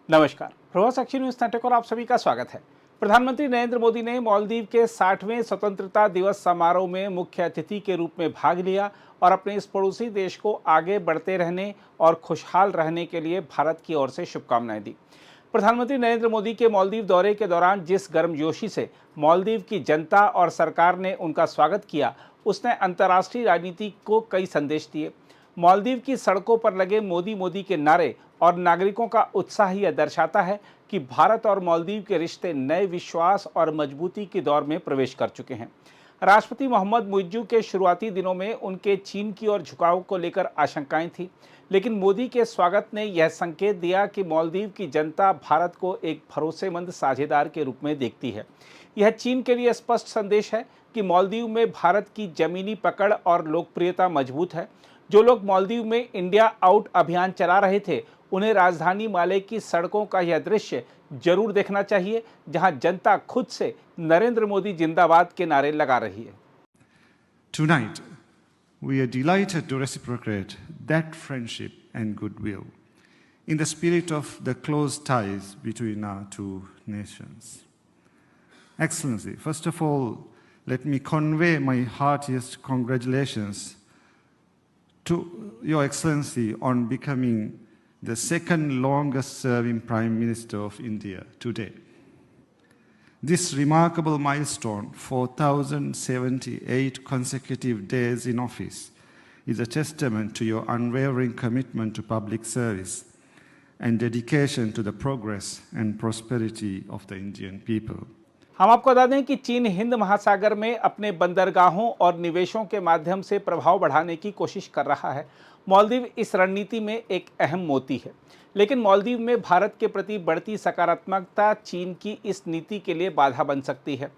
नमस्कार, प्रभात साक्षी news network और आप सभी का स्वागत है। प्रधानमंत्री नरेंद्र मोदी ने मालदीव के 60वें स्वतंत्रता दिवस समारोह में मुख्य अतिथि के रूप में भाग लिया और अपने इस पड़ोसी देश को आगे बढ़ते रहने और खुशहाल रहने के लिए भारत की ओर से शुभकामनाएं दी। प्रधानमंत्री नरेंद्र मोदी के मालदीव दौरे के दौरान जिस गर्मजोशी से मालदीव की जनता और सरकार ने उनका स्वागत किया, उसने अंतर्राष्ट्रीय राजनीति को कई संदेश दिए। मालदीव की सड़कों पर लगे मोदी मोदी के नारे और नागरिकों का उत्साह यह दर्शाता है कि भारत और मालदीव के रिश्ते नए विश्वास और मजबूती के दौर में प्रवेश कर चुके हैं। राष्ट्रपति मोहम्मद मुइज्जू के शुरुआती दिनों में उनके चीन की ओर झुकाव को लेकर आशंकाएं थीं, लेकिन मोदी के स्वागत ने यह संकेत दिया कि मालदीव की जनता भारत को एक भरोसेमंद साझेदार के रूप में देखती है। यह चीन के लिए स्पष्ट संदेश है कि मालदीव में भारत की जमीनी पकड़ और लोकप्रियता मजबूत है। जो लोग मालदीव में इंडिया आउट अभियान चला रहे थे, उन्हें राजधानी माले की सड़कों का यह दृश्य जरूर देखना चाहिए, जहां जनता खुद से नरेंद्र मोदी जिंदाबाद के नारे लगा रही है। Tonight, we are delighted to reciprocate that friendship and goodwill in the spirit of the close ties between our two nations. Excellency, first of all, let me convey my heartiest congratulations to Your Excellency on becoming the second longest serving Prime Minister of India today. This remarkable milestone, 4,078 consecutive days in office, is a testament to your unwavering commitment to public service and dedication to the progress and prosperity of the Indian people. हम आपको बता दें कि चीन हिंद महासागर में अपने बंदरगाहों और निवेशों के माध्यम से प्रभाव बढ़ाने की कोशिश कर रहा है। मालदीव इस रणनीति में एक अहम मोती है, लेकिन मालदीव में भारत के प्रति बढ़ती सकारात्मकता चीन की इस नीति के लिए बाधा बन सकती है।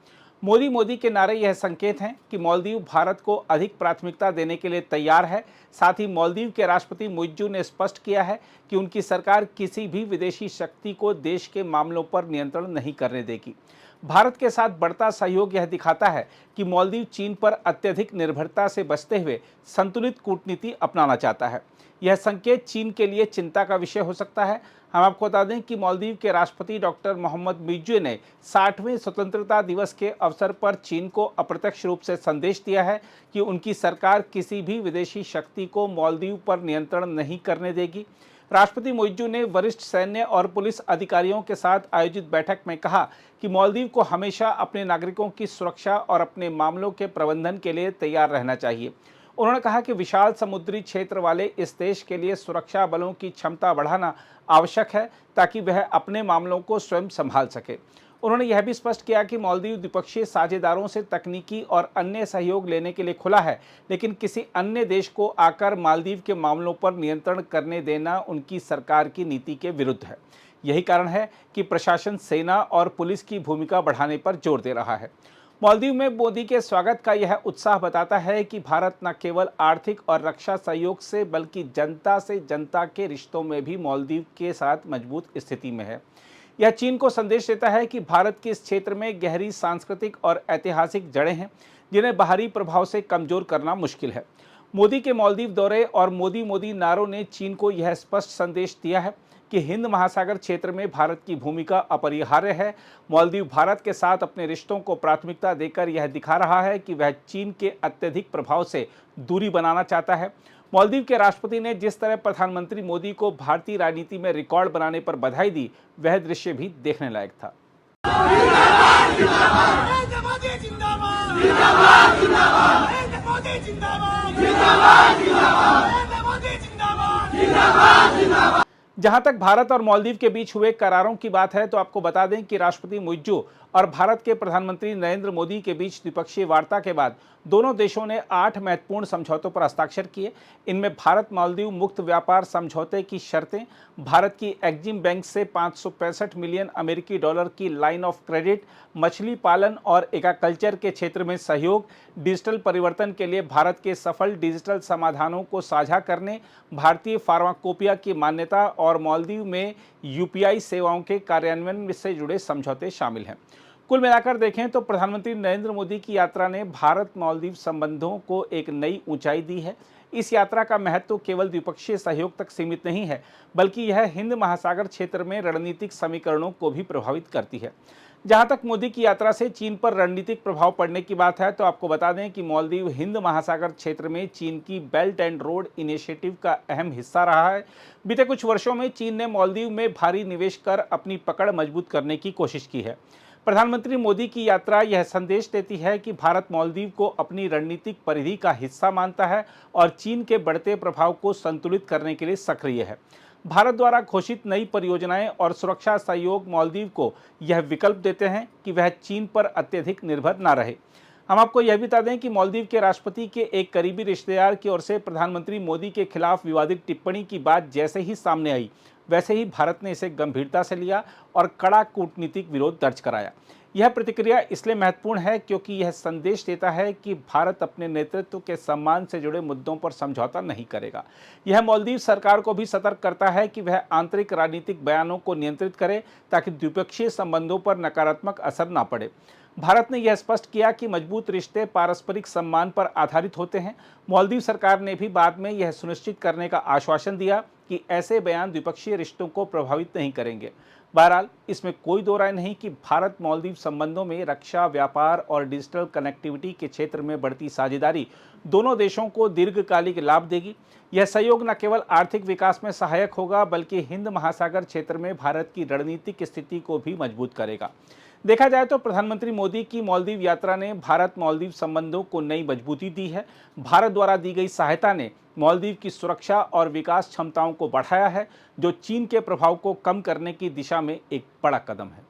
मोदी मोदी के नारे यह संकेत हैं कि मालदीव भारत को अधिक प्राथमिकता देने के लिए तैयार है। साथ ही मालदीव के राष्ट्रपति मुइज्जू ने स्पष्ट किया है कि उनकी सरकार किसी भी विदेशी शक्ति को देश के मामलों पर नियंत्रण नहीं करने देगी। भारत के साथ बढ़ता सहयोग यह दिखाता है कि मालदीव चीन पर अत्यधिक निर्भरता से बचते हुए संतुलित कूटनीति अपनाना चाहता है। यह संकेत चीन के लिए चिंता का विषय हो सकता है। हम आपको बता दें कि मालदीव के राष्ट्रपति डॉक्टर मोहम्मद मुइज्जू ने 60वें स्वतंत्रता दिवस के अवसर पर चीन को अप्रत्यक्ष रूप से संदेश दिया है कि उनकी सरकार किसी भी विदेशी शक्ति को मालदीव पर नियंत्रण नहीं करने देगी। राष्ट्रपति मुइज्जू ने वरिष्ठ सैन्य और पुलिस अधिकारियों के साथ आयोजित बैठक में कहा कि मालदीव को हमेशा अपने नागरिकों की सुरक्षा और अपने मामलों के प्रबंधन के लिए तैयार रहना चाहिए। उन्होंने कहा कि विशाल समुद्री क्षेत्र वाले इस देश के लिए सुरक्षा बलों की क्षमता बढ़ाना आवश्यक है ताकि वह अपने मामलों को स्वयं संभाल सके। उन्होंने यह भी स्पष्ट किया कि मालदीव द्विपक्षीय साझेदारों से तकनीकी और अन्य सहयोग लेने के लिए खुला है, लेकिन किसी अन्य देश को आकर मालदीव के मामलों पर नियंत्रण करने देना उनकी सरकार की नीति के विरुद्ध है। यही कारण है कि प्रशासन सेना और पुलिस की भूमिका बढ़ाने पर जोर दे रहा है। मालदीव में मोदी के स्वागत का यह उत्साह बताता है कि भारत न केवल आर्थिक और रक्षा सहयोग से बल्कि जनता से जनता के रिश्तों में भी मालदीव के साथ मजबूत स्थिति में है। यह चीन को संदेश देता है कि भारत के इस क्षेत्र में गहरी सांस्कृतिक और ऐतिहासिक जड़ें हैं, जिन्हें बाहरी प्रभाव से कमजोर करना मुश्किल है। मोदी के मालदीव दौरे और मोदी मोदी नारों ने चीन को यह स्पष्ट संदेश दिया है कि हिंद महासागर क्षेत्र में भारत की भूमिका अपरिहार्य है। मालदीव भारत के साथ अपने रिश्तों को प्राथमिकता देकर यह दिखा रहा है कि वह चीन के अत्यधिक प्रभाव से दूरी बनाना चाहता है। मालदीव के राष्ट्रपति ने जिस तरह प्रधानमंत्री मोदी को भारतीय राजनीति में रिकॉर्ड बनाने पर बधाई दी, वह दृश्य भी देखने लायक था। जहां तक भारत और मालदीव के बीच हुए करारों की बात है, तो आपको बता दें कि राष्ट्रपति मुइज्जू और भारत के प्रधानमंत्री नरेंद्र मोदी के बीच द्विपक्षीय वार्ता के बाद दोनों देशों ने 8 महत्वपूर्ण समझौतों पर हस्ताक्षर किए। इनमें भारत मालदीव मुक्त व्यापार समझौते की शर्तें, भारत की एक्जिम बैंक से 565 मिलियन अमेरिकी डॉलर की लाइन ऑफ क्रेडिट, मछली पालन और एक्वाकल्चर के क्षेत्र में सहयोग, डिजिटल परिवर्तन के लिए भारत के सफल डिजिटल समाधानों को साझा करने, भारतीय फार्माकोपिया की मान्यता और मालदीव में यूपीआई सेवाओं के कार्यान्वयन से जुड़े समझौते शामिल हैं। कुल मिलाकर देखें तो प्रधानमंत्री नरेंद्र मोदी की यात्रा ने भारत मालदीव संबंधों को एक नई ऊंचाई दी है। इस यात्रा का महत्व केवल द्विपक्षीय सहयोग तक सीमित नहीं है, बल्कि यह हिंद महासागर क्षेत्र में रणनीतिक समीकरणों को भी प्रभावित करती है। जहां तक मोदी की यात्रा से चीन पर रणनीतिक प्रभाव पड़ने की बात है, तो आपको बता दें कि मालदीव हिंद महासागर क्षेत्र में चीन की बेल्ट एंड रोड इनिशिएटिव का अहम हिस्सा रहा है। बीते कुछ वर्षों में चीन ने मालदीव में भारी निवेश कर अपनी पकड़ मजबूत करने की कोशिश की है। प्रधानमंत्री मोदी की यात्रा यह संदेश देती है कि भारत मालदीव को अपनी रणनीतिक परिधि का हिस्सा मानता है और चीन के बढ़ते प्रभाव को संतुलित करने के लिए सक्रिय है। भारत द्वारा घोषित नई परियोजनाएं और सुरक्षा सहयोग मालदीव को यह विकल्प देते हैं कि वह चीन पर अत्यधिक निर्भर न रहे। हम आपको यह भी बता दें कि मालदीव के राष्ट्रपति के एक करीबी रिश्तेदार की ओर से प्रधानमंत्री मोदी के खिलाफ विवादित टिप्पणी की बात जैसे ही सामने आई, वैसे ही भारत ने इसे गंभीरता से लिया और कड़ा कूटनीतिक विरोध दर्ज कराया। यह प्रतिक्रिया इसलिए महत्वपूर्ण है क्योंकि यह संदेश देता है कि भारत अपने नेतृत्व के सम्मान से जुड़े मुद्दों पर समझौता नहीं करेगा। यह मालदीव सरकार को भी सतर्क करता है कि वह आंतरिक राजनीतिक बयानों को नियंत्रित करे ताकि द्विपक्षीय संबंधों पर नकारात्मक असर न पड़े। भारत ने यह स्पष्ट किया कि मजबूत रिश्ते पारस्परिक सम्मान पर आधारित होते हैं। मालदीव सरकार ने भी बाद में यह सुनिश्चित करने का आश्वासन दिया कि ऐसे बयान द्विपक्षीय रिश्तों को प्रभावित नहीं करेंगे। बहरहाल, इसमें कोई दो राय नहीं कि भारत मालदीव संबंधों में रक्षा, व्यापार और डिजिटल कनेक्टिविटी के क्षेत्र में बढ़ती साझेदारी दोनों देशों को दीर्घकालिक लाभ देगी। यह सहयोग न केवल आर्थिक विकास में सहायक होगा, बल्कि हिंद महासागर क्षेत्र में भारत की रणनीतिक स्थिति को भी मजबूत करेगा। देखा जाए तो प्रधानमंत्री मोदी की मालदीव यात्रा ने भारत मालदीव संबंधों को नई मजबूती दी है। भारत द्वारा दी गई सहायता ने मालदीव की सुरक्षा और विकास क्षमताओं को बढ़ाया है, जो चीन के प्रभाव को कम करने की दिशा में एक बड़ा कदम है।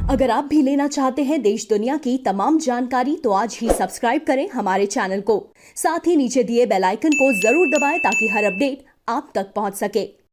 अगर आप भी लेना चाहते हैं देश दुनिया की तमाम जानकारी, तो आज ही सब्सक्राइब करें हमारे चैनल को। साथ ही नीचे दिए बेल आइकन को जरूर दबाएं ताकि हर अपडेट आप तक पहुंच सके।